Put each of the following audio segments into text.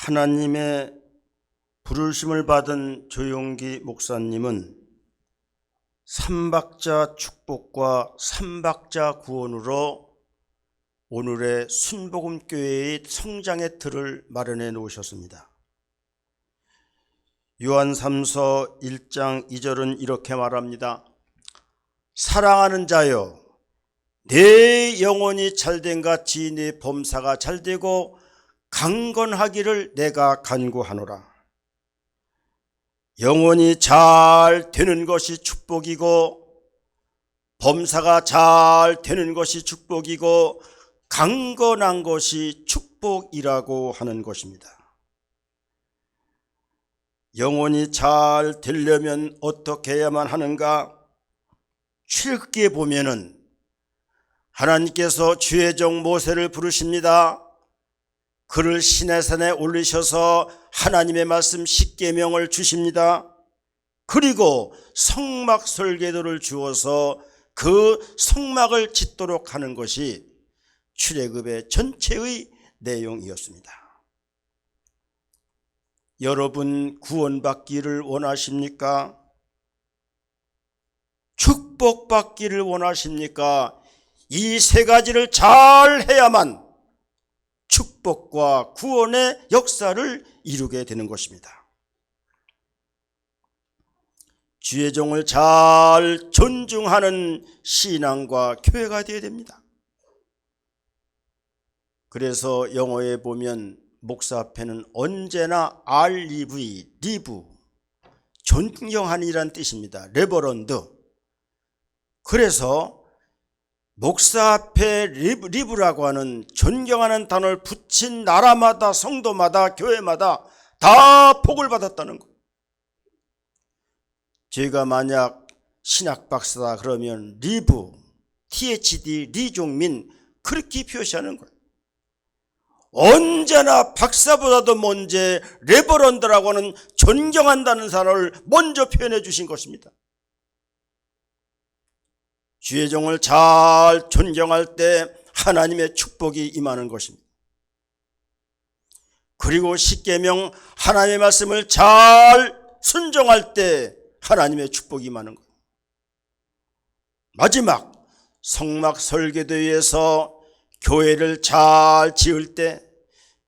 하나님의 부르심을 받은 조용기 목사님은 삼박자 축복과 삼박자 구원으로 오늘의 순복음교회의 성장의 틀을 마련해 놓으셨습니다. 요한3서 1장 2절은 이렇게 말합니다. 사랑하는 자여, 내 영혼이 잘된 같이 내 범사가 잘되고 강건하기를 내가 간구하노라. 영혼이 잘 되는 것이 축복이고 범사가 잘 되는 것이 축복이고 강건한 것이 축복이라고 하는 것입니다. 영혼이 잘 되려면 어떻게 해야만 하는가? 출애굽기에 보면은 하나님께서 주의 종 모세를 부르십니다. 그를 시내산에 올리셔서 하나님의 말씀 십계명을 주십니다. 그리고 성막 설계도를 주어서 그 성막을 짓도록 하는 것이 출애굽의 전체의 내용이었습니다. 여러분 구원받기를 원하십니까? 축복받기를 원하십니까? 이 세 가지를 잘 해야만 축복과 구원의 역사를 이루게 되는 것입니다. 주의 종을 잘 존중하는 신앙과 교회가 되어야 됩니다. 그래서 영어에 보면 목사 앞에는 언제나 REV, 리브, 존경하니라는 뜻입니다. 레버런드. 그래서 목사 앞에 리브라고 하는 존경하는 단어를 붙인 나라마다 성도마다 교회마다 다 복을 받았다는 거예요. 저희가 만약 신학 박사다 그러면 리브, THD, 리종민 그렇게 표시하는 거예요. 언제나 박사보다도 먼저 레버런드라고 하는 존경한다는 단어를 먼저 표현해 주신 것입니다. 주의 종을 잘 존경할 때 하나님의 축복이 임하는 것입니다. 그리고 십계명 하나님의 말씀을 잘 순종할 때 하나님의 축복이 임하는 거예요. 마지막 성막 설계도에서 교회를 잘 지을 때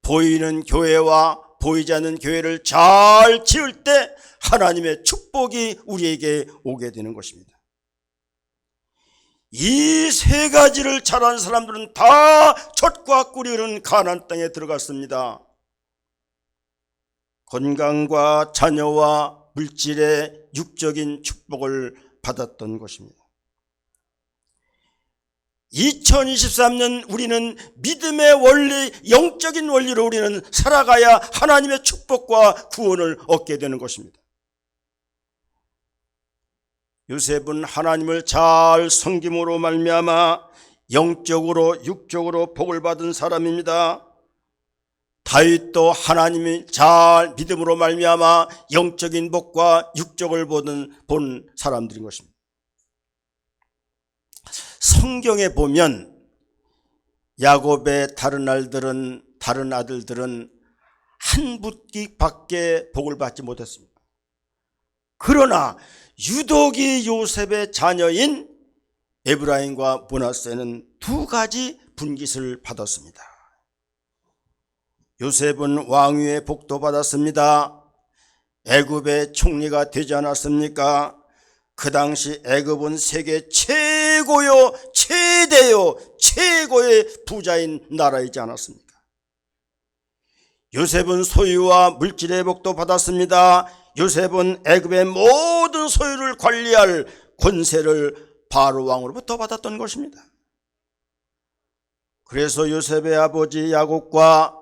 보이는 교회와 보이지 않는 교회를 잘 지을 때 하나님의 축복이 우리에게 오게 되는 것입니다. 이 세 가지를 잘하는 사람들은 다 젖과 꿀이 흐르는 가나안 땅에 들어갔습니다. 건강과 자녀와 물질의 육적인 축복을 받았던 것입니다. 2023년 우리는 믿음의 원리, 영적인 원리로 우리는 살아가야 하나님의 축복과 구원을 얻게 되는 것입니다. 요셉은 하나님을 잘 섬김으로 말미암아 영적으로 육적으로 복을 받은 사람입니다. 다윗도 하나님이 잘 믿음으로 말미암아 영적인 복과 육적을 본 사람들인 것입니다. 성경에 보면 야곱의 다른 아들들은 한 붓기밖에 복을 받지 못했습니다. 그러나 유독이 요셉의 자녀인 에브라임과 므낫세는 두 가지 분깃을 받았습니다. 요셉은 왕위의 복도 받았습니다. 애굽의 총리가 되지 않았습니까? 그 당시 애굽은 세계 최고요, 최대요, 최고의 부자인 나라이지 않았습니까? 요셉은 소유와 물질의 복도 받았습니다. 요셉은 애굽의 모든 소유를 관리할 권세를 바로 왕으로부터 받았던 것입니다. 그래서 요셉의 아버지 야곱과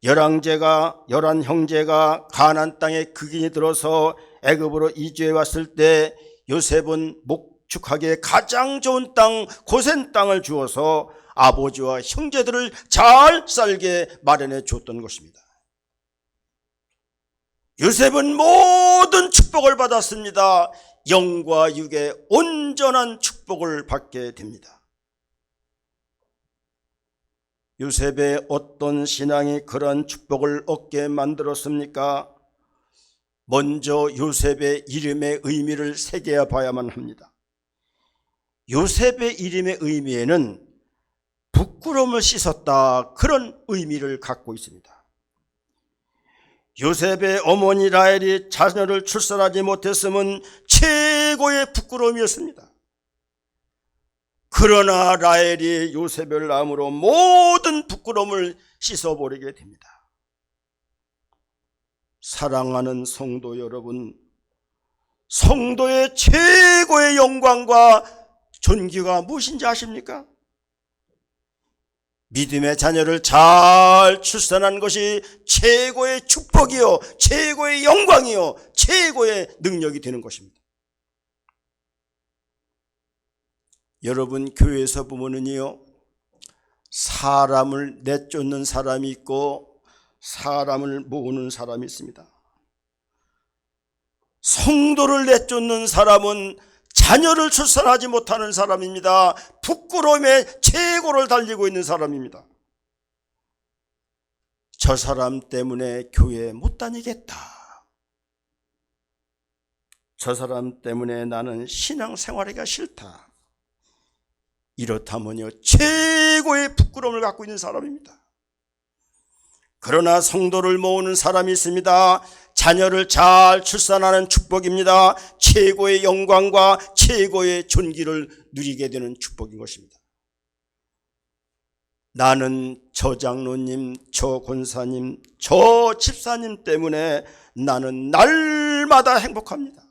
11형제가 가나안 땅에 극인이 들어서 애굽으로 이주해 왔을 때 요셉은 목축하기에 가장 좋은 땅, 고센 땅을 주어서 아버지와 형제들을 잘 살게 마련해 줬던 것입니다. 요셉은 모든 축복을 받았습니다. 영과 육의 온전한 축복을 받게 됩니다. 요셉의 어떤 신앙이 그러한 축복을 얻게 만들었습니까? 먼저 요셉의 이름의 의미를 새겨야 봐야만 합니다. 요셉의 이름의 의미에는 부끄러움을 씻었다, 그런 의미를 갖고 있습니다. 요셉의 어머니 라헬이 자녀를 출산하지 못했음은 최고의 부끄러움이었습니다. 그러나 라헬이 요셉을 낳음으로 모든 부끄러움을 씻어버리게 됩니다. 사랑하는 성도 여러분, 성도의 최고의 영광과 존귀가 무엇인지 아십니까? 믿음의 자녀를 잘 출산한 것이 최고의 축복이요, 최고의 영광이요, 최고의 능력이 되는 것입니다. 여러분, 교회에서 보면은요, 사람을 내쫓는 사람이 있고 사람을 모으는 사람이 있습니다. 성도를 내쫓는 사람은 자녀를 출산하지 못하는 사람입니다. 부끄러움의 최고를 달리고 있는 사람입니다. 저 사람 때문에 교회 못 다니겠다. 저 사람 때문에 나는 신앙생활하기가 싫다. 이렇다면요, 최고의 부끄러움을 갖고 있는 사람입니다. 그러나 성도를 모으는 사람이 있습니다. 자녀를 잘 출산하는 축복입니다. 최고의 영광과 최고의 존귀를 누리게 되는 축복인 것입니다. 나는 저 장로님, 저 권사님, 저 집사님 때문에 나는 날마다 행복합니다.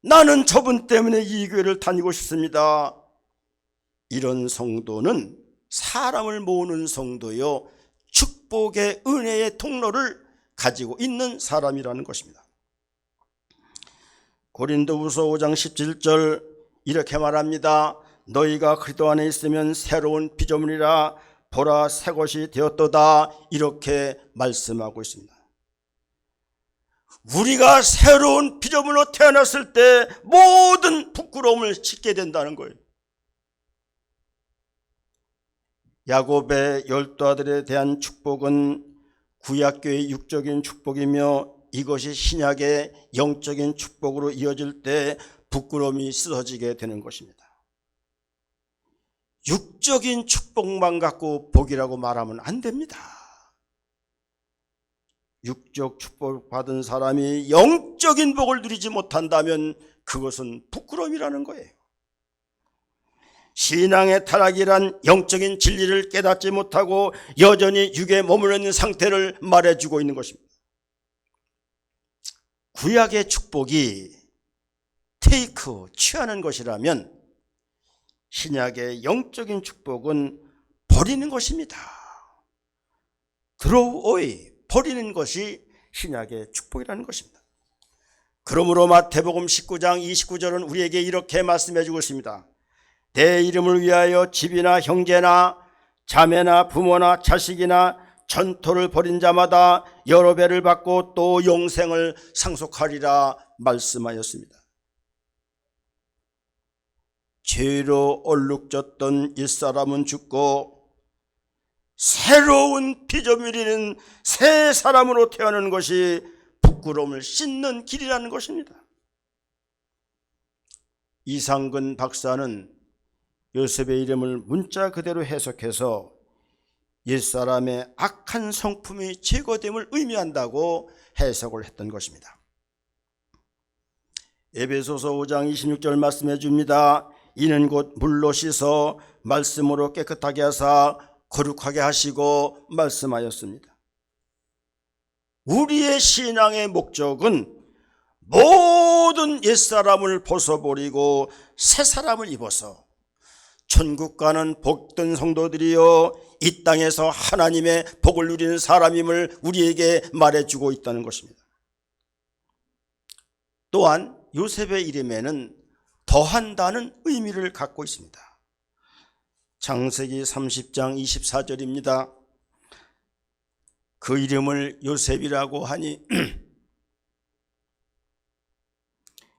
나는 저분 때문에 이 교회를 다니고 싶습니다. 이런 성도는 사람을 모으는 성도요, 축복의 은혜의 통로를 가지고 있는 사람이라는 것입니다. 고린도후서 5장 17절 이렇게 말합니다. 너희가 그리스도 안에 있으면 새로운 피조물이라, 보라 새 것이 되었도다, 이렇게 말씀하고 있습니다. 우리가 새로운 피조물로 태어났을 때 모든 부끄러움을 씻게 된다는 거예요. 야곱의 12아들에 대한 축복은 구약교의 육적인 축복이며 이것이 신약의 영적인 축복으로 이어질 때 부끄러움이 씻어지게 되는 것입니다. 육적인 축복만 갖고 복이라고 말하면 안 됩니다. 육적 축복 받은 사람이 영적인 복을 누리지 못한다면 그것은 부끄러움이라는 거예요. 신앙의 타락이란 영적인 진리를 깨닫지 못하고 여전히 육에 머물러 있는 상태를 말해주고 있는 것입니다. 구약의 축복이 테이크, 취하는 것이라면 신약의 영적인 축복은 버리는 것입니다. throw away, 버리는 것이 신약의 축복이라는 것입니다. 그러므로 마태복음 19장 29절은 우리에게 이렇게 말씀해 주고 있습니다. 내 이름을 위하여 집이나 형제나 자매나 부모나 자식이나 전토를 벌인 자마다 여러 배를 받고 또 영생을 상속하리라 말씀하였습니다. 죄로 얼룩졌던 옛사람은 죽고 새로운 피조물인 새 사람으로 태어나는 것이 부끄러움을 씻는 길이라는 것입니다. 이상근 박사는 요셉의 이름을 문자 그대로 해석해서 옛사람의 악한 성품이 제거됨을 의미한다고 해석을 했던 것입니다. 에베소서 5장 26절 말씀해 줍니다. 이는 곧 물로 씻어 말씀으로 깨끗하게 하사 거룩하게 하시고 말씀하였습니다. 우리의 신앙의 목적은 모든 옛사람을 벗어버리고 새 사람을 입어서 천국 가는 복된 성도들이여 이 땅에서 하나님의 복을 누리는 사람임을 우리에게 말해주고 있다는 것입니다. 또한 요셉의 이름에는 더한다는 의미를 갖고 있습니다. 창세기 30장 24절입니다. 그 이름을 요셉이라고 하니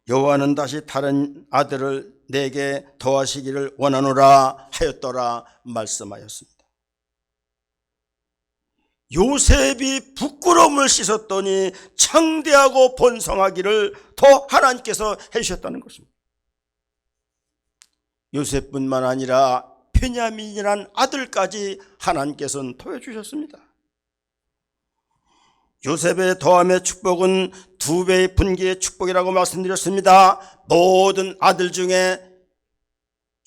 여호와는 다시 다른 아들을 내게 더하시기를 원하노라 하였더라 말씀하였습니다. 요셉이 부끄러움을 씻었더니 창대하고 번성하기를 더 하나님께서 해주셨다는 것입니다. 요셉뿐만 아니라 베냐민이라는 아들까지 하나님께서는 더해주셨습니다. 요셉의 더함의 축복은 2배의 분기의 축복이라고 말씀드렸습니다. 모든 아들 중에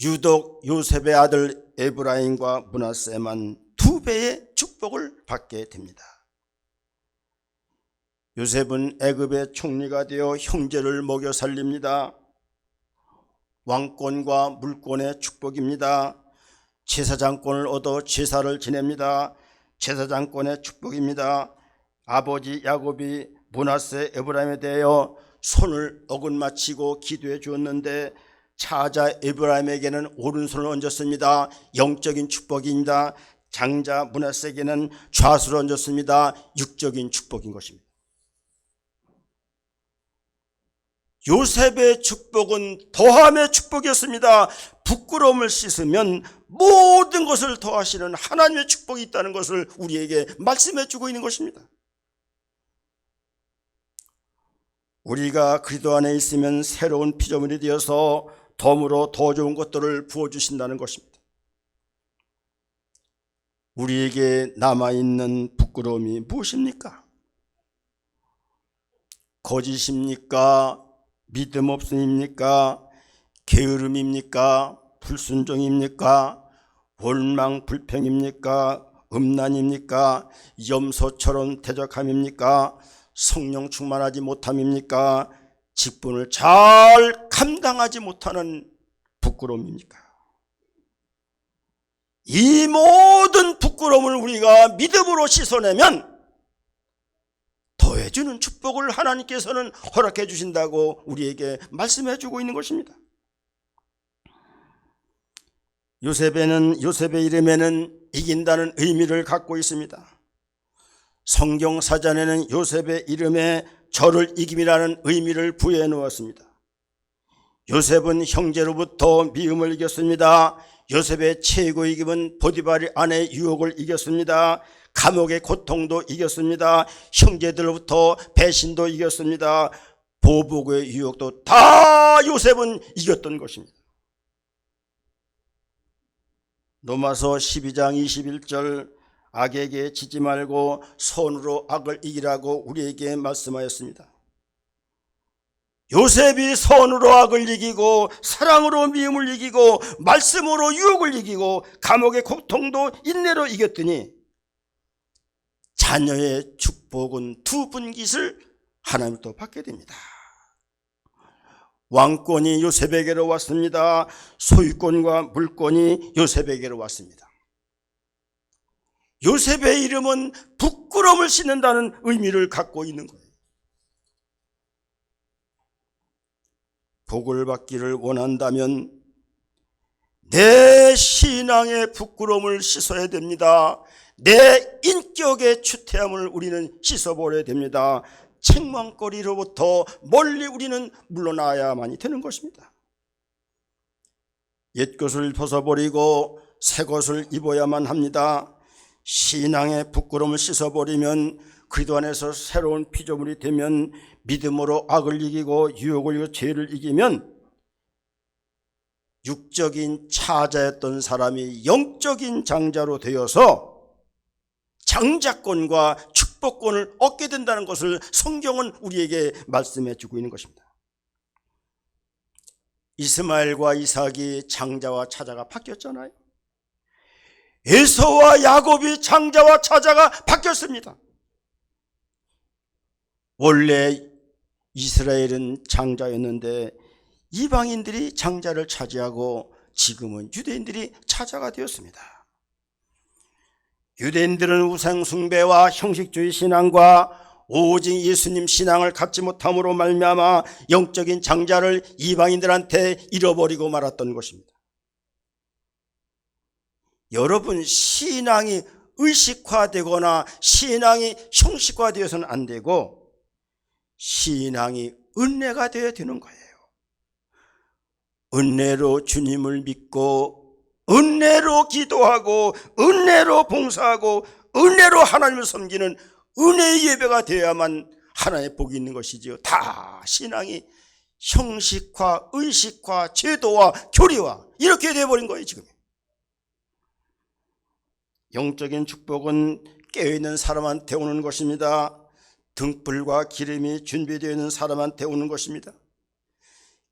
유독 요셉의 아들 에브라임과 므낫세만 2배의 축복을 받게 됩니다. 요셉은 애굽의 총리가 되어 형제를 먹여 살립니다. 왕권과 물권의 축복입니다. 제사장권을 얻어 제사를 지냅니다. 제사장권의 축복입니다. 아버지 야곱이 므낫세 에브라임에 대하여 손을 어긋맞히고 기도해 주었는데 차자 에브라임에게는 오른손을 얹었습니다. 영적인 축복입니다. 장자 므낫세에게는 좌수를 얹었습니다. 육적인 축복인 것입니다. 요셉의 축복은 더함의 축복이었습니다. 부끄러움을 씻으면 모든 것을 더하시는 하나님의 축복이 있다는 것을 우리에게 말씀해 주고 있는 것입니다. 우리가 그리스도 안에 있으면 새로운 피조물이 되어서 덤으로 더 좋은 것들을 부어주신다는 것입니다. 우리에게 남아있는 부끄러움이 무엇입니까? 거짓입니까? 믿음 없음입니까? 게으름입니까? 불순종입니까? 원망 불평입니까? 음란입니까? 염소처럼 대적함입니까? 성령 충만하지 못함입니까? 직분을 잘 감당하지 못하는 부끄러움입니까? 이 모든 부끄러움을 우리가 믿음으로 씻어내면 더해주는 축복을 하나님께서는 허락해 주신다고 우리에게 말씀해 주고 있는 것입니다. 요셉의 이름에는 이긴다는 의미를 갖고 있습니다. 성경 사전에는 요셉의 이름에 저를 이김이라는 의미를 부여해 놓았습니다. 요셉은 형제로부터 미움을 이겼습니다. 요셉의 최고 이김은 보디발의 아내의 유혹을 이겼습니다. 감옥의 고통도 이겼습니다. 형제들로부터 배신도 이겼습니다. 보복의 유혹도 다 요셉은 이겼던 것입니다. 로마서 12장 21절 악에게 지지 말고 손으로 악을 이기라고 우리에게 말씀하였습니다. 요셉이 선으로 악을 이기고 사랑으로 미움을 이기고 말씀으로 유혹을 이기고 감옥의 고통도 인내로 이겼더니 자녀의 축복은 2분깃을 하나님부터 받게 됩니다. 왕권이 요셉에게로 왔습니다. 소유권과 물권이 요셉에게로 왔습니다. 요셉의 이름은 부끄러움을 씻는다는 의미를 갖고 있는 거예요. 복을 받기를 원한다면 내 신앙의 부끄러움을 씻어야 됩니다. 내 인격의 추태함을 우리는 씻어버려야 됩니다. 책망거리로부터 멀리 우리는 물러나야만이 되는 것입니다. 옛것을 벗어버리고 새것을 입어야만 합니다. 신앙의 부끄러움을 씻어버리면 그리스도 안에서 새로운 피조물이 되면 믿음으로 악을 이기고 유혹을 이기고 죄를 이기면 육적인 차자였던 사람이 영적인 장자로 되어서 장자권과 축복권을 얻게 된다는 것을 성경은 우리에게 말씀해 주고 있는 것입니다. 이스마엘과 이삭이 장자와 차자가 바뀌었잖아요. 에서와 야곱이 장자와 차자가 바뀌었습니다. 원래 이스라엘은 장자였는데 이방인들이 장자를 차지하고 지금은 유대인들이 차자가 되었습니다. 유대인들은 우상 숭배와 형식주의 신앙과 오직 예수님 신앙을 갖지 못함으로 말미암아 영적인 장자를 이방인들한테 잃어버리고 말았던 것입니다. 여러분, 신앙이 의식화되거나 신앙이 형식화되어서는 안 되고 신앙이 은혜가 되어야 되는 거예요. 은혜로 주님을 믿고 은혜로 기도하고 은혜로 봉사하고 은혜로 하나님을 섬기는 은혜의 예배가 되어야만 하나님의 복이 있는 것이지요. 다 신앙이 형식화, 의식화, 제도화, 교리화 이렇게 되어버린 거예요. 지금 영적인 축복은 깨어있는 사람한테 오는 것입니다. 등불과 기름이 준비되어 있는 사람한테 오는 것입니다.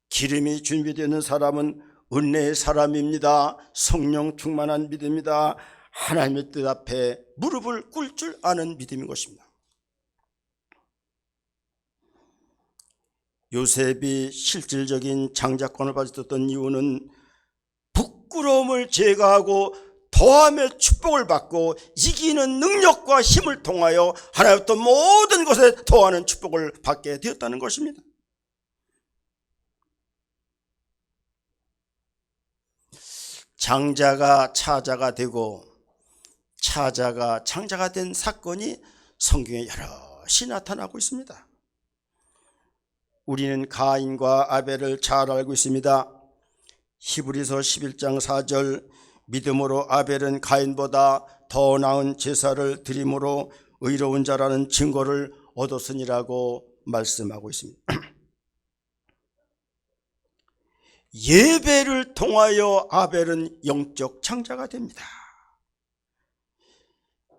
기름이 준비되어 있는 사람은 은혜의 사람입니다. 성령 충만한 믿음입니다. 하나님의 뜻 앞에 무릎을 꿇을 줄 아는 믿음인 것입니다. 요셉이 실질적인 장자권을 받았던 이유는 부끄러움을 제거하고 더함의 축복을 받고 이기는 능력과 힘을 통하여 하나님부터 모든 것에 더하는 축복을 받게 되었다는 것입니다. 장자가 차자가 되고 차자가 장자가 된 사건이 성경에 여럿이 나타나고 있습니다. 우리는 가인과 아벨을 잘 알고 있습니다. 히브리서 11장 4절 믿음으로 아벨은 가인보다 더 나은 제사를 드림으로 의로운 자라는 증거를 얻었으니라고 말씀하고 있습니다. 예배를 통하여 아벨은 영적 창자가 됩니다.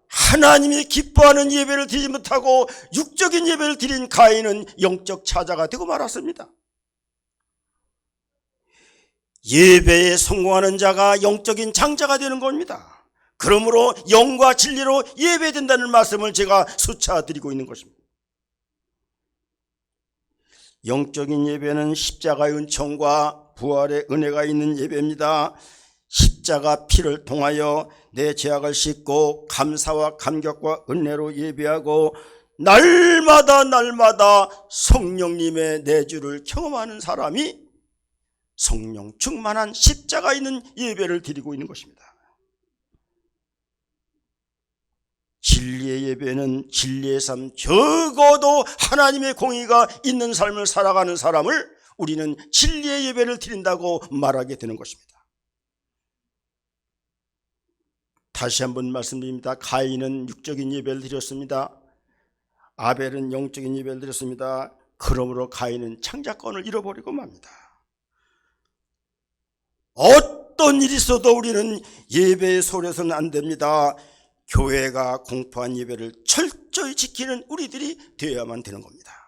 하나님이 기뻐하는 예배를 드리지 못하고 육적인 예배를 드린 가인은 영적 차자가 되고 말았습니다. 예배에 성공하는 자가 영적인 장자가 되는 겁니다. 그러므로 영과 진리로 예배된다는 말씀을 제가 수차 드리고 있는 것입니다. 영적인 예배는 십자가의 은총과 부활의 은혜가 있는 예배입니다. 십자가 피를 통하여 내 죄악을 씻고 감사와 감격과 은혜로 예배하고 날마다 성령님의 내주를 경험하는 사람이 성령 충만한 십자가 있는 예배를 드리고 있는 것입니다. 진리의 예배는 진리의 삶, 적어도 하나님의 공의가 있는 삶을 살아가는 사람을 우리는 진리의 예배를 드린다고 말하게 되는 것입니다. 다시 한번 말씀드립니다. 가인은 육적인 예배를 드렸습니다. 아벨은 영적인 예배를 드렸습니다. 그러므로 가인은 창자권을 잃어버리고 맙니다. 어떤 일이 있어도 우리는 예배에 소홀해서는 안 됩니다. 교회가 공포한 예배를 철저히 지키는 우리들이 되어야만 되는 겁니다.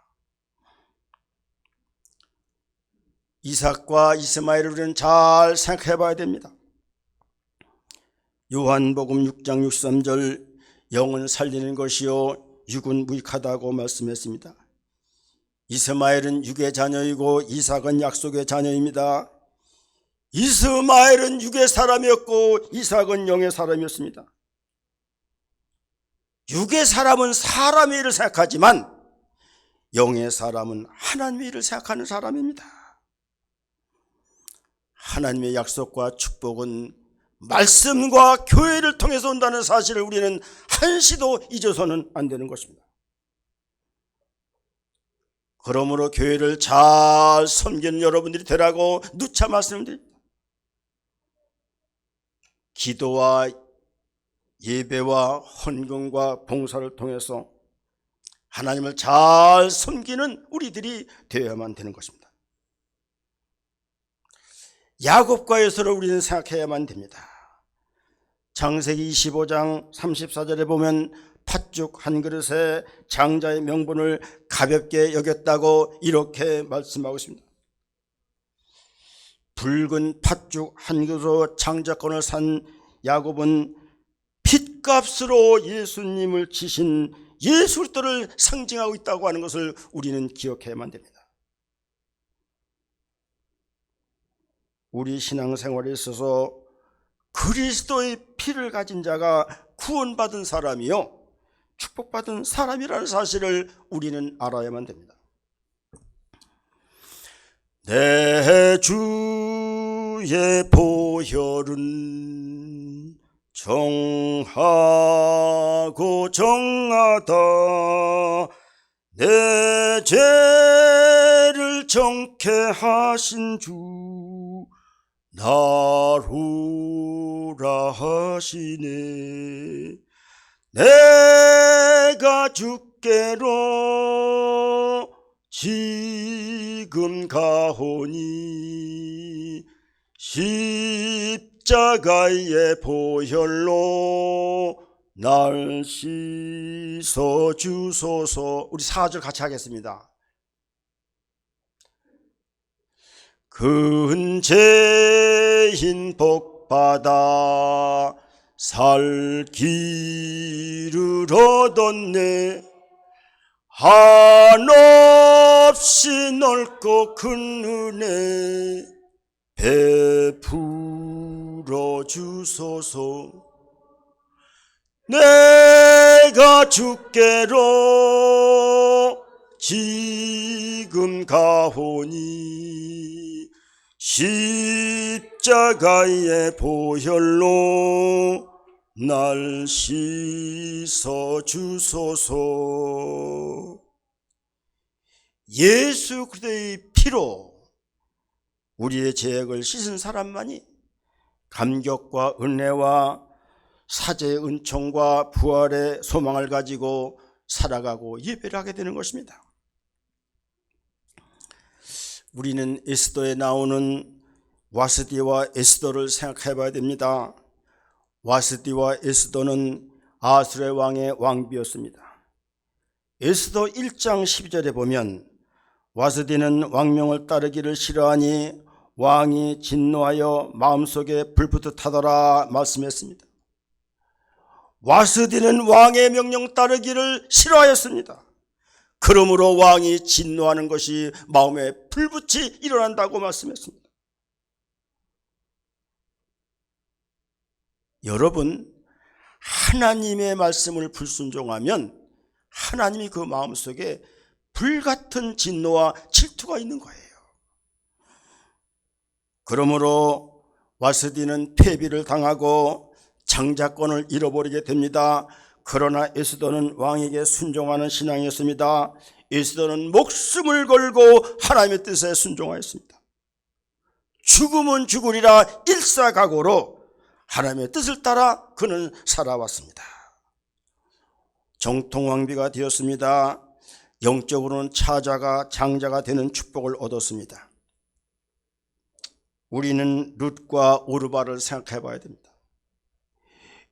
이삭과 이스마엘을 우리는 잘 생각해 봐야 됩니다. 요한복음 6장 63절 영은 살리는 것이요 육은 무익하다고 말씀했습니다. 이스마엘은 육의 자녀이고 이삭은 약속의 자녀입니다. 이스마엘은 육의 사람이었고 이삭은 영의 사람이었습니다. 육의 사람은 사람의 일을 생각하지만 영의 사람은 하나님의 일을 생각하는 사람입니다. 하나님의 약속과 축복은 말씀과 교회를 통해서 온다는 사실을 우리는 한시도 잊어서는 안 되는 것입니다. 그러므로 교회를 잘 섬기는 여러분들이 되라고 누차 말씀드립니다. 기도와 예배와 헌금과 봉사를 통해서 하나님을 잘 섬기는 우리들이 되어야만 되는 것입니다. 야곱과 에서를 우리는 생각해야만 됩니다. 창세기 25장 34절에 보면 팥죽 한 그릇에 장자의 명분을 가볍게 여겼다고 이렇게 말씀하고 있습니다. 붉은 팥죽 한 그릇으로 장자권을 산 야곱은 핏값으로 예수님을 치신 예수 그리스도를 상징하고 있다고 하는 것을 우리는 기억해야만 됩니다. 우리 신앙생활에 있어서 그리스도의 피를 가진 자가 구원받은 사람이요 축복받은 사람이라는 사실을 우리는 알아야만 됩니다. 내 주의 보혈은 정하고 정하다 내 죄를 정케 하신 주 나루라 하시네. 내가 주께로 지금 가오니 십자가의 보혈로 날 씻어 주소서. 우리 4절 같이 하겠습니다. 근죄인 복받아 살 길을 얻었네. 한없이 넓고 큰 은혜 베풀어 주소서. 내가 주께로 지금 가오니 십자가의 보혈로 날 씻어 주소서. 예수 그리스도의 피로 우리의 죄악을 씻은 사람만이 감격과 은혜와 사죄의 은총과 부활의 소망을 가지고 살아가고 예배를 하게 되는 것입니다. 우리는 에스더에 나오는 와스디와 에스더를 생각해 봐야 됩니다. 와스디와 에스더는 아수르 왕의 왕비였습니다. 에스더 1장 12절에 보면 와스디는 왕명을 따르기를 싫어하니 왕이 진노하여 마음속에 불붙듯하더라 말씀했습니다. 와스디는 왕의 명령 따르기를 싫어하였습니다. 그러므로 왕이 진노하는 것이 마음에 불붙이 일어난다고 말씀했습니다. 여러분, 하나님의 말씀을 불순종하면 하나님이 그 마음속에 불같은 진노와 질투가 있는 거예요. 그러므로 와스디는 패비를 당하고 장자권을 잃어버리게 됩니다. 그러나 에스더는 왕에게 순종하는 신앙이었습니다. 에스더는 목숨을 걸고 하나님의 뜻에 순종하였습니다. 죽으면 죽으리라 일사각오로 하나님의 뜻을 따라 그는 살아왔습니다. 정통왕비가 되었습니다. 영적으로는 차자가 장자가 되는 축복을 얻었습니다. 우리는 룻과 오르바를 생각해 봐야 됩니다.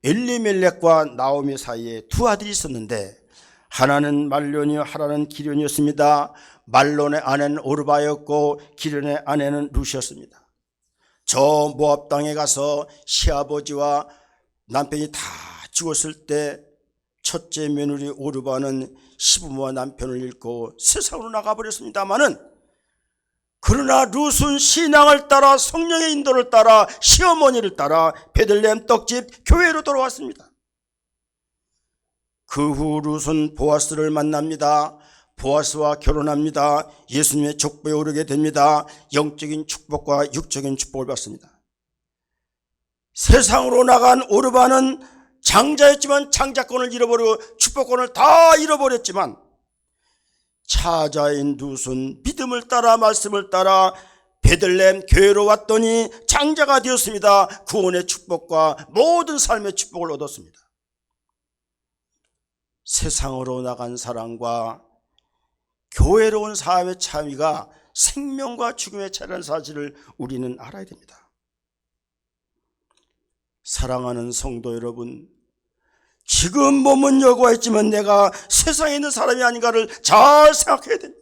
엘리멜렉과 나오미 사이에 두 아들이 있었는데 하나는 말론이요 하나는 기련이었습니다. 말론의 아내는 오르바였고 기련의 아내는 룻이었습니다. 저 모압 땅에 가서 시아버지와 남편이 다 죽었을 때 첫째 며느리 오르바는 시부모와 남편을 잃고 세상으로 나가버렸습니다마는 그러나 룻은 신앙을 따라 성령의 인도를 따라 시어머니를 따라 베들레헴 떡집 교회로 돌아왔습니다. 그 후 룻은 보아스를 만납니다. 보아스와 결혼합니다. 예수님의 족보에 오르게 됩니다. 영적인 축복과 육적인 축복을 받습니다. 세상으로 나간 오르바는 장자였지만 장자권을 잃어버리고 축복권을 다 잃어버렸지만 차자인 룻은 믿음을 따라 말씀을 따라 베들레헴 교회로 왔더니 장자가 되었습니다. 구원의 축복과 모든 삶의 축복을 얻었습니다. 세상으로 나간 사람과 교회로 온 사람의 차이가 생명과 죽음의 차이라는 사실을 우리는 알아야 됩니다. 사랑하는 성도 여러분, 지금 몸은 여고와 있지만 내가 세상에 있는 사람이 아닌가를 잘 생각해야 됩니다.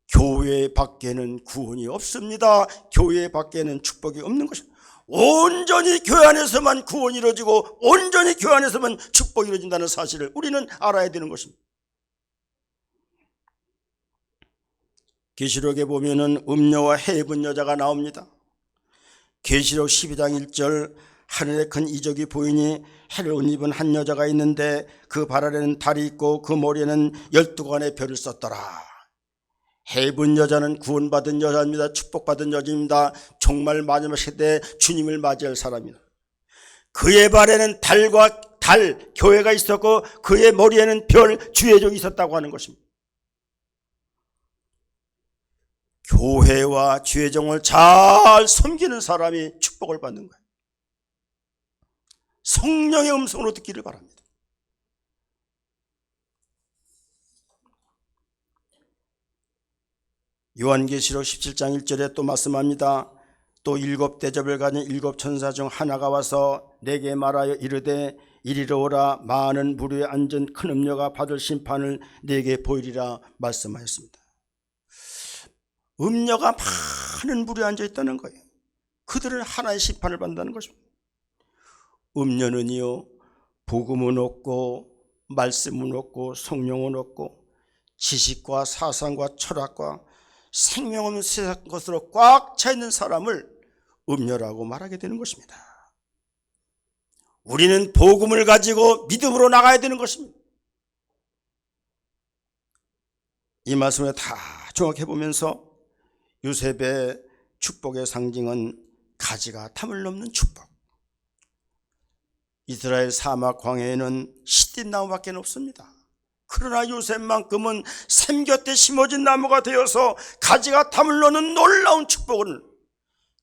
교회 밖에는 구원이 없습니다. 교회 밖에는 축복이 없는 것입니다. 온전히 교회 안에서만 구원이 이루어지고 온전히 교회 안에서만 축복이 이루어진다는 사실을 우리는 알아야 되는 것입니다. 계시록에 보면은 음녀와 해입은 여자가 나옵니다. 계시록 12장 1절 하늘에 큰 이적이 보이니 해를 옷 입은 한 여자가 있는데 그 발 아래는 달이 있고 그 머리에는 12관의 별을 썼더라. 해입은 여자는 구원받은 여자입니다. 축복받은 여자입니다. 정말 마지막 시대에 주님을 맞이할 사람입니다. 그의 발에는 달과 달, 교회가 있었고 그의 머리에는 별, 주의 종이 있었다고 하는 것입니다. 교회와 죄정을 잘 섬기는 사람이 축복을 받는 거예요. 성령의 음성으로 듣기를 바랍니다. 요한계시록 17장 1절에 또 말씀합니다. 또 일곱 대접을 가진 일곱 천사 중 하나가 와서 내게 말하여 이르되 이리로 오라. 많은 무리에 앉은 큰 음녀가 받을 심판을 내게 보이리라 말씀하였습니다. 음녀가 많은 무리에 앉아 있다는 거예요. 그들은 하나의 심판을 받는다는 것입니다. 음녀는요, 복음은 없고 말씀은 없고 성령은 없고 지식과 사상과 철학과 생명 없는 세상 것으로 꽉 차 있는 사람을 음녀라고 말하게 되는 것입니다. 우리는 복음을 가지고 믿음으로 나가야 되는 것입니다. 이 말씀을 다 종합해 보면서 요셉의 축복의 상징은 가지가 탐을 넘는 축복. 이스라엘 사막 광야에는 시딘 나무밖에 없습니다. 그러나 요셉만큼은 샘 곁에 심어진 나무가 되어서 가지가 탐을 넘는 놀라운 축복을,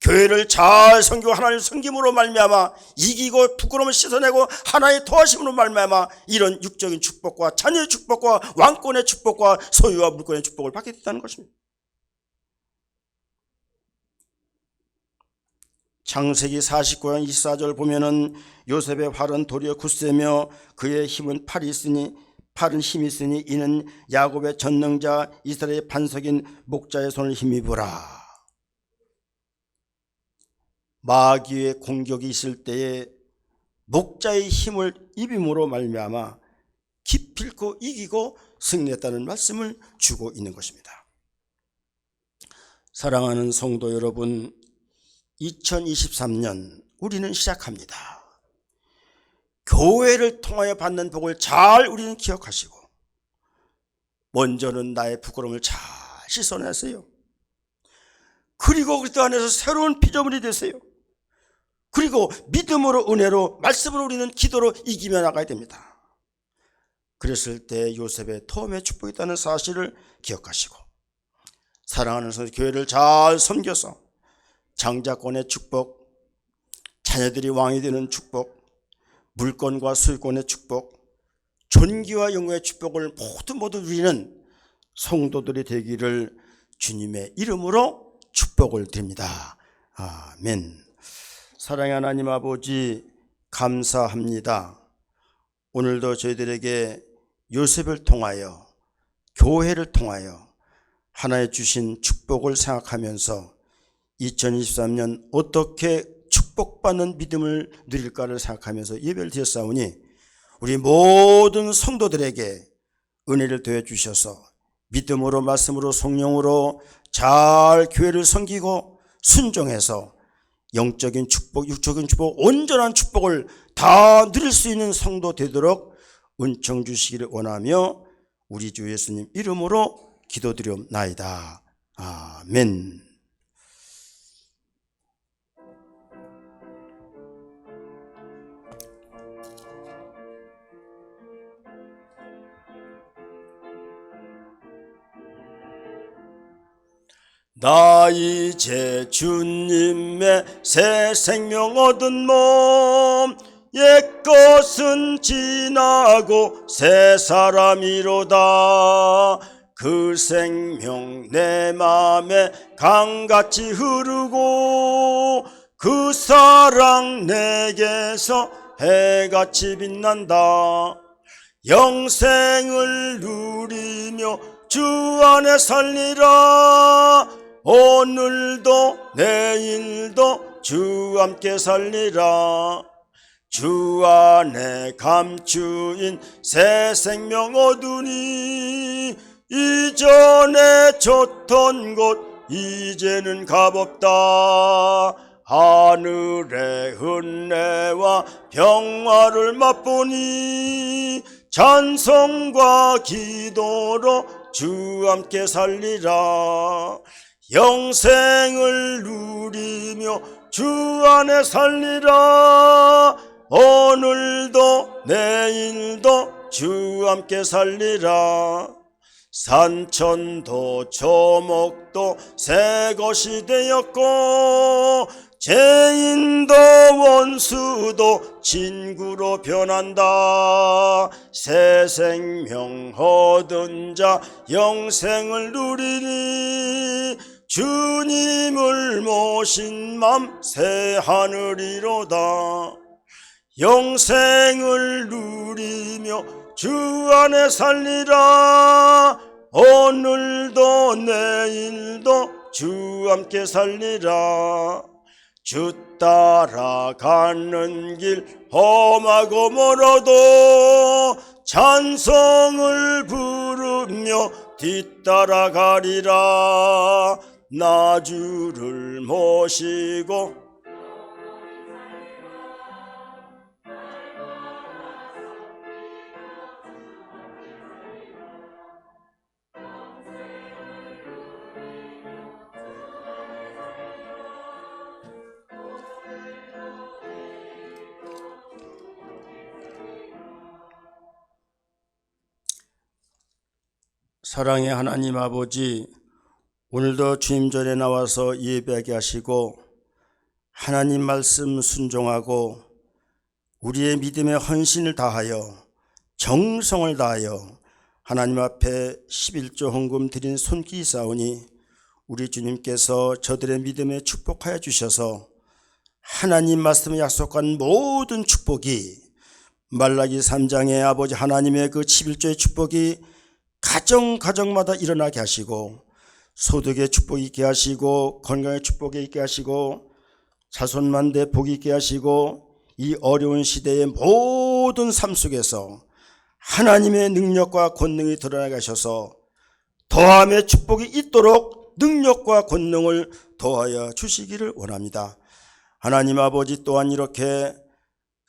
교회를 잘 섬기고 하나님을 섬김으로 말미암아 이기고 부끄러움을 씻어내고 하나님의 도와심으로 말미암아 이런 육적인 축복과 자녀의 축복과 왕권의 축복과 소유와 물권의 축복을 받게 됐다는 것입니다. 창세기 49장 24절 보면은 요셉의 활은 도리어 굳세며 그의 힘은 팔은 힘이 있으니 이는 야곱의 전능자 이스라엘의 반석인 목자의 손을 힘입으라. 마귀의 공격이 있을 때에 목자의 힘을 입임으로 말미암아 기필코 이기고 승리했다는 말씀을 주고 있는 것입니다. 사랑하는 성도 여러분, 2023년 우리는 시작합니다. 교회를 통하여 받는 복을 잘 우리는 기억하시고 먼저는 나의 부끄러움을 잘 씻어내세요. 그리고 그리스도 안에서 새로운 피조물이 되세요. 그리고 믿음으로 은혜로 말씀으로 우리는 기도로 이기며 나가야 됩니다. 그랬을 때 요셉의 처음의 축복이 있다는 사실을 기억하시고 사랑하는 성도 교회를 잘 섬겨서 장자권의 축복, 자녀들이 왕이 되는 축복, 물권과 소유권의 축복, 존귀와 영광의 축복을 모두 누리는 성도들이 되기를 주님의 이름으로 축복을 드립니다. 아멘. 사랑의 하나님 아버지, 감사합니다. 오늘도 저희들에게 요셉을 통하여 교회를 통하여 하나의 주신 축복을 생각하면서 2023년 어떻게 축복받는 믿음을 누릴까를 생각하면서 예배를 드렸사오니 우리 모든 성도들에게 은혜를 더해 주셔서 믿음으로 말씀으로 성령으로 잘 교회를 섬기고 순종해서 영적인 축복, 육적인 축복, 온전한 축복을 다 누릴 수 있는 성도 되도록 은총 주시기를 원하며 우리 주 예수님 이름으로 기도드리옵나이다. 아멘. 나 이제 주님의 새 생명 얻은 몸, 옛것은 지나고 새 사람이로다. 그 생명 내 맘에 강같이 흐르고 그 사랑 내게서 해같이 빛난다. 영생을 누리며 주 안에 살리라. 오늘도 내일도 주 함께 살리라. 주 안에 감추인 새 생명 얻으니 이전에 좋던 곳 이제는 값없다. 하늘의 은혜와 평화를 맛보니 찬송과 기도로 주 함께 살리라. 영생을 누리며 주 안에 살리라. 오늘도 내일도 주 함께 살리라. 산천도 초목도 새 것이 되었고 죄인도 원수도 친구로 변한다. 새 생명 얻은 자 영생을 누리니 주님을 모신 맘 새 하늘이로다. 영생을 누리며 주 안에 살리라. 오늘도 내일도 주 함께 살리라. 주 따라가는 길 험하고 멀어도 찬송을 부르며 뒤따라가리라. 나 주를 모시고 사랑의 하나님 아버지, 오늘도 주님 전에 나와서 예배하게 하시고 하나님 말씀 순종하고 우리의 믿음의 헌신을 다하여 정성을 다하여 하나님 앞에 11조 헌금 드린 손길이 있사오니 우리 주님께서 저들의 믿음에 축복하여 주셔서 하나님 말씀에 약속한 모든 축복이 말라기 3장의 아버지 하나님의 그 11조의 축복이 가정마다 일어나게 하시고 소득의 축복이 있게 하시고 건강의 축복이 있게 하시고 자손만대 복이 있게 하시고 이 어려운 시대의 모든 삶 속에서 하나님의 능력과 권능이 드러나게 하셔서 더함의 축복이 있도록 능력과 권능을 더하여 주시기를 원합니다. 하나님 아버지 또한 이렇게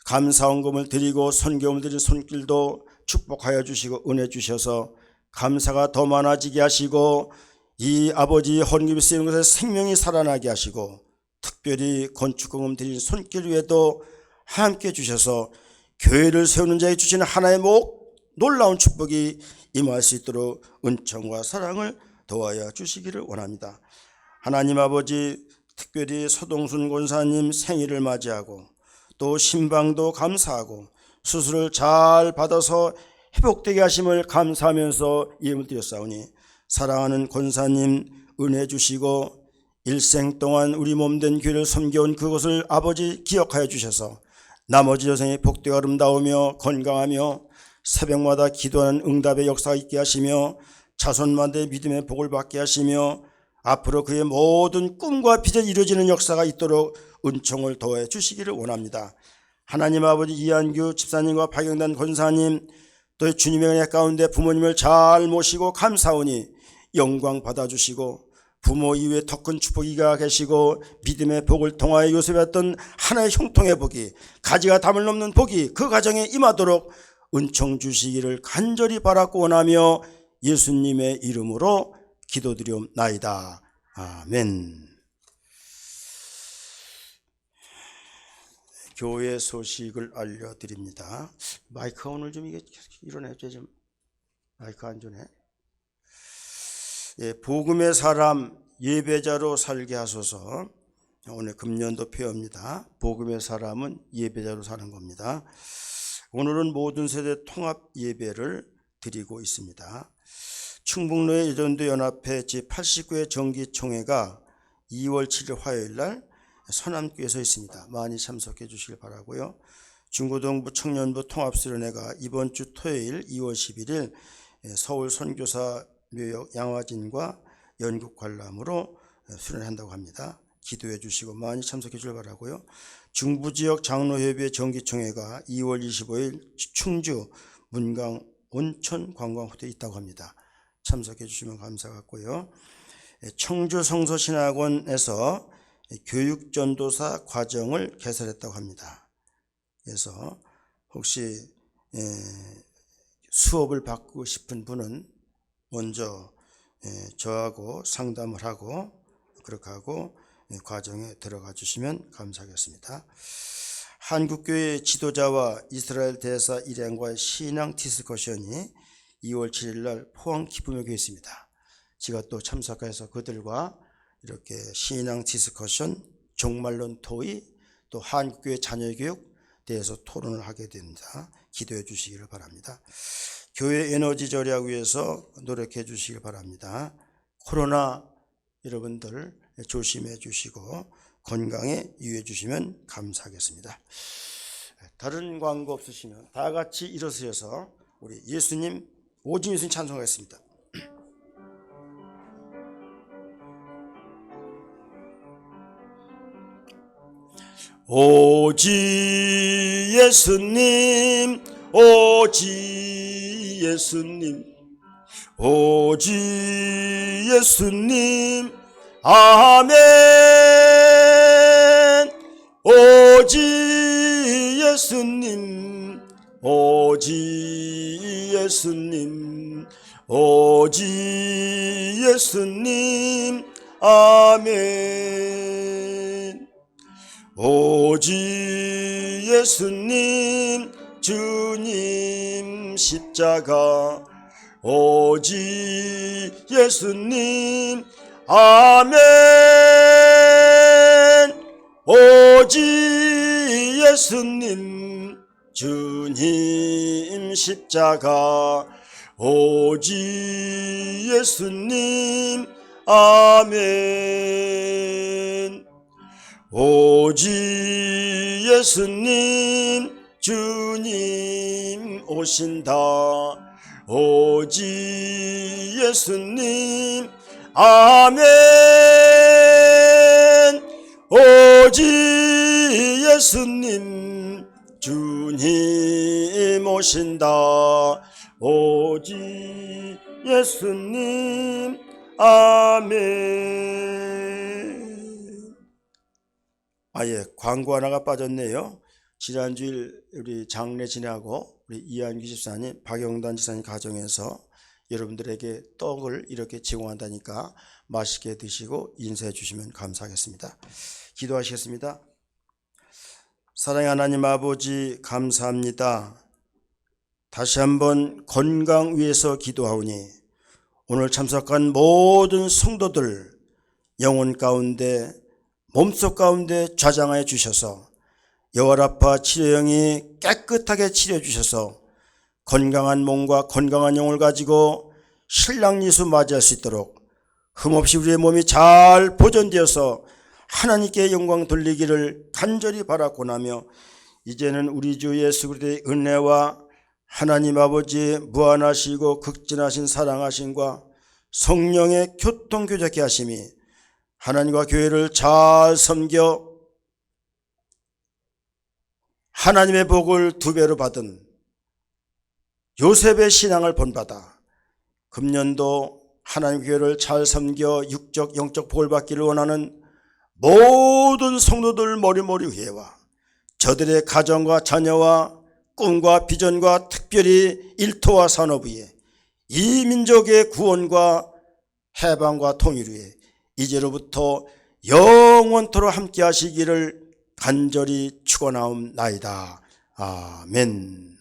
감사헌금을 드리고 선교금을 드린 손길도 축복하여 주시고 은혜 주셔서 감사가 더 많아지게 하시고 이 아버지 헌금이 쓰이는 것에 생명이 살아나게 하시고 특별히 건축헌금 드린 손길 위에도 함께 주셔서 교회를 세우는 자에게 주시는 하나의 놀라운 축복이 임할 수 있도록 은총과 사랑을 더하여 주시기를 원합니다. 하나님 아버지, 특별히 서동순 권사님 생일을 맞이하고 또 신방도 감사하고 수술을 잘 받아서 회복되게 하심을 감사하면서 예물 드렸사오니 사랑하는 권사님 은혜 주시고 일생 동안 우리 몸된 교회를 섬겨온 그것을 아버지 기억하여 주셔서 나머지 여생이 복되고 아름다우며 건강하며 새벽마다 기도하는 응답의 역사가 있게 하시며 자손만대 믿음의 복을 받게 하시며 앞으로 그의 모든 꿈과 빚을 이루어지는 역사가 있도록 은총을 더해 주시기를 원합니다. 하나님 아버지 이한규 집사님과 박영단 권사님 또 주님의 은혜 가운데 부모님을 잘 모시고 감사오니 영광 받아주시고 부모 이후에 더 큰 축복이가 계시고 믿음의 복을 통하여 요셉이 받던 하나의 형통의 복이 가지가 담을 넘는 복이 그 가정에 임하도록 은총 주시기를 간절히 바라고 원하며 예수님의 이름으로 기도드리옵나이다. 아멘. 교회 소식을 알려드립니다. 마이크가 오늘 좀 이게 일어나죠. 좀 마이크 안 좋네. 예, 복음의 사람 예배자로 살게 하소서. 오늘 금년도 표어입니다. 복음의 사람은 예배자로 사는 겁니다. 오늘은 모든 세대 통합 예배를 드리고 있습니다. 충북로의 예전도 연합회 제89회 정기총회가 2월 7일 화요일 날 서남교에서 있습니다. 많이 참석해 주시길 바라고요. 중고등부 청년부 통합수련회가 이번 주 토요일 2월 11일 서울 선교사 묘역 양화진과 연극 관람으로 수련한다고 합니다. 기도해 주시고 많이 참석해 주길 바라고요. 중부지역 장로협의회 정기총회가 2월 25일 충주 문강 온천 관광호텔에 있다고 합니다. 참석해 주시면 감사하고요. 청주 성서신학원에서 교육전도사 과정을 개설했다고 합니다. 그래서 혹시 수업을 받고 싶은 분은 먼저 저하고 상담을 하고 그렇게 하고 과정에 들어가 주시면 감사하겠습니다. 한국교회 지도자와 이스라엘 대사 일행과의 신앙 디스커션이 2월 7일 날 포항 기쁨의 교회에 있습니다. 제가 또 참석해서 그들과 이렇게 신앙 디스커션, 종말론 토의, 또 한국교회 자녀교육 대해서 토론을 하게 됩니다. 기도해 주시기를 바랍니다. 교회 에너지 절약 위해서 노력해 주시길 바랍니다. 코로나 여러분들 조심해 주시고 건강에 유의해 주시면 감사하겠습니다. 다른 광고 없으시면 다 같이 일어서셔서 우리 예수님, 오직 예수님 찬송하겠습니다. 오직 예수님, 오직 예수님, 오직 예수님, 아멘. 오직 예수님, 오직 예수님, 오직 예수님, 아멘. 오직 예수님, 주님 십자가, 오직 예수님, 아멘. 오직 예수님, 주님 십자가, 오직 예수님, 아멘. 오직 예수님, 주님 오신다. 오직 예수님, 아멘. 오직 예수님, 주님 오신다. 오직 예수님, 아멘. 아예 광고 하나가 빠졌네요. 지난주일 우리 장례 지나고 우리 이한규 집사님, 박영단 집사님 가정에서 여러분들에게 떡을 이렇게 제공한다니까 맛있게 드시고 인사해 주시면 감사하겠습니다. 기도하시겠습니다. 사랑의 하나님 아버지, 감사합니다. 다시 한번 건강 위해서 기도하오니 오늘 참석한 모든 성도들 영혼 가운데, 몸속 가운데 좌장하여 주셔서 여호와라파 치료영이 깨끗하게 치료해 주셔서 건강한 몸과 건강한 영을 가지고 신랑 예수 맞이할 수 있도록 흠없이 우리의 몸이 잘 보존되어서 하나님께 영광 돌리기를 간절히 바라고나며, 이제는 우리 주 예수 그리스도의 은혜와 하나님 아버지의 무한하시고 극진하신 사랑하심과 성령의 교통교제케 하심이 하나님과 교회를 잘 섬겨 하나님의 복을 2배로 받은 요셉의 신앙을 본받아 금년도 하나님 교회를 잘 섬겨 육적 영적 복을 받기를 원하는 모든 성도들 머리머리 위에와 저들의 가정과 자녀와 꿈과 비전과 특별히 일터와 산업 위에 이 민족의 구원과 해방과 통일 위에 이제로부터 영원토록 함께 하시기를 간절히 축원하옵나이다. 아멘.